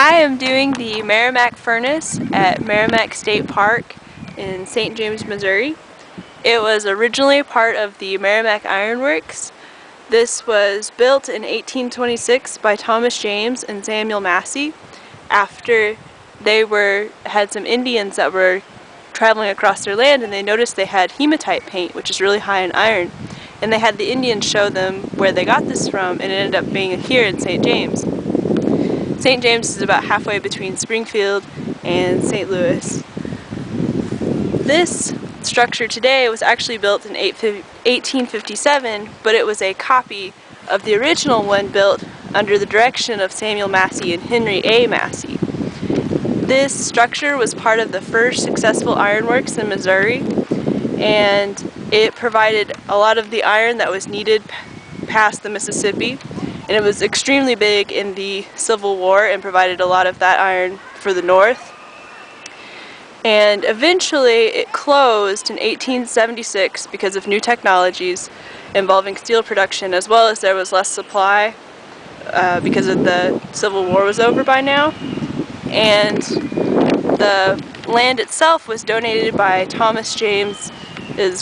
I am doing the Merrimack Furnace at Merrimack State Park in St. James, Missouri. It was originally part of the Merrimack Iron Works. This was built in 1826 by Thomas James and Samuel Massey after they had some Indians that were traveling across their land, and they noticed they had hematite paint, which is really high in iron. And they had the Indians show them where they got this from, and it ended up being here in St. James. St. James is about halfway between Springfield and St. Louis. This structure today was actually built in 1857, but it was a copy of the original one built under the direction of Samuel Massey and Henry A. Massey. This structure was part of the first successful ironworks in Missouri, and it provided a lot of the iron that was needed past the Mississippi. And it was extremely big in the Civil War and provided a lot of that iron for the North. And eventually it closed in 1876 because of new technologies involving steel production, as well as there was less supply because of the Civil War was over by now. And the land itself was donated by Thomas James'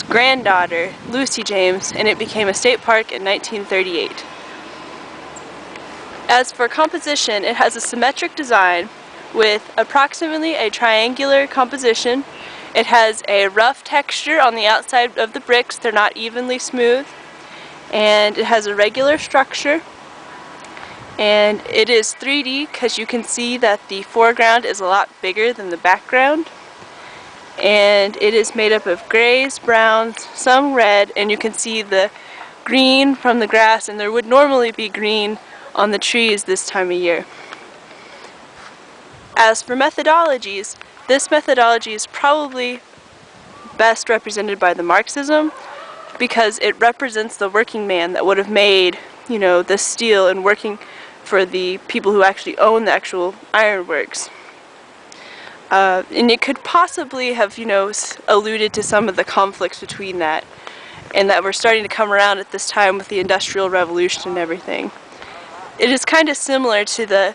granddaughter, Lucy James, and it became a state park in 1938. As for composition, it has a symmetric design with approximately a triangular composition. It has a rough texture on the outside of the bricks. They're not evenly smooth. And it has a regular structure. And it is 3D because you can see that the foreground is a lot bigger than the background. And it is made up of grays, browns, some red, and you can see the green from the grass, and there would normally be green on the trees this time of year. As for methodologies, this methodology is probably best represented by the Marxism because it represents the working man that would have made, the steel and working for the people who actually own the actual ironworks. And it could possibly have, alluded to some of the conflicts between that, and that we're starting to come around at this time with the Industrial Revolution and everything. It is kind of similar to the,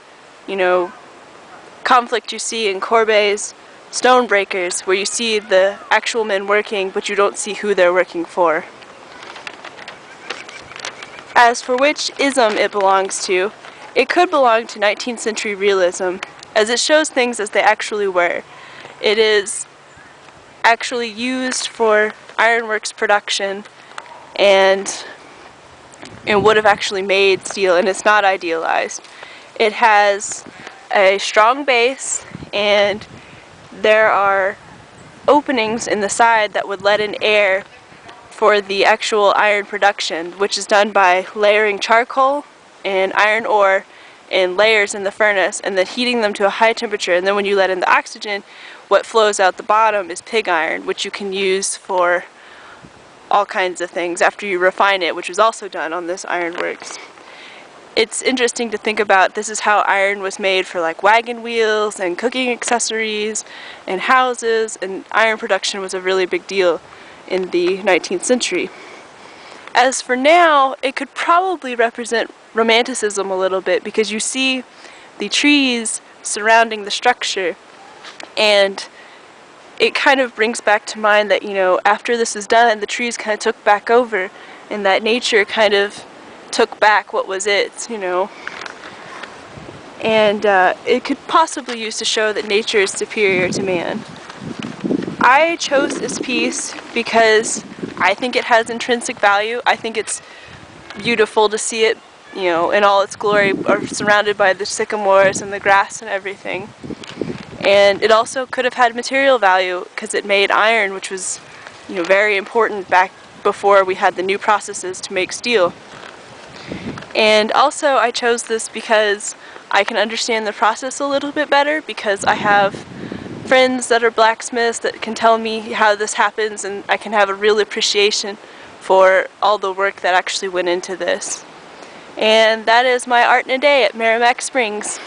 conflict you see in Courbet's Stonebreakers, where you see the actual men working, but you don't see who they're working for. As for which ism it belongs to, it could belong to 19th century realism, as it shows things as they actually were. It is actually used for ironworks production and would have actually made steel, and it's not idealized. It has a strong base, and there are openings in the side that would let in air for the actual iron production, which is done by layering charcoal and iron ore in layers in the furnace and then heating them to a high temperature, and then when you let in the oxygen, what flows out the bottom is pig iron, which you can use for all kinds of things after you refine it, which was also done on this ironworks. It's interesting to think about this is how iron was made for like wagon wheels and cooking accessories and houses, and iron production was a really big deal in the 19th century. As for now, it could probably represent Romanticism a little bit because you see the trees surrounding the structure, and it kind of brings back to mind that, after this is done, the trees kind of took back over, and that nature kind of took back what was its, And it could possibly use to show that nature is superior to man. I chose this piece because I think it has intrinsic value. I think it's beautiful to see it, in all its glory, or surrounded by the sycamores and the grass and everything. And it also could have had material value because it made iron, which was, very important back before we had the new processes to make steel. And also I chose this because I can understand the process a little bit better, because I have friends that are blacksmiths that can tell me how this happens, and I can have a real appreciation for all the work that actually went into this. And that is my art in a day at Merrimack Springs.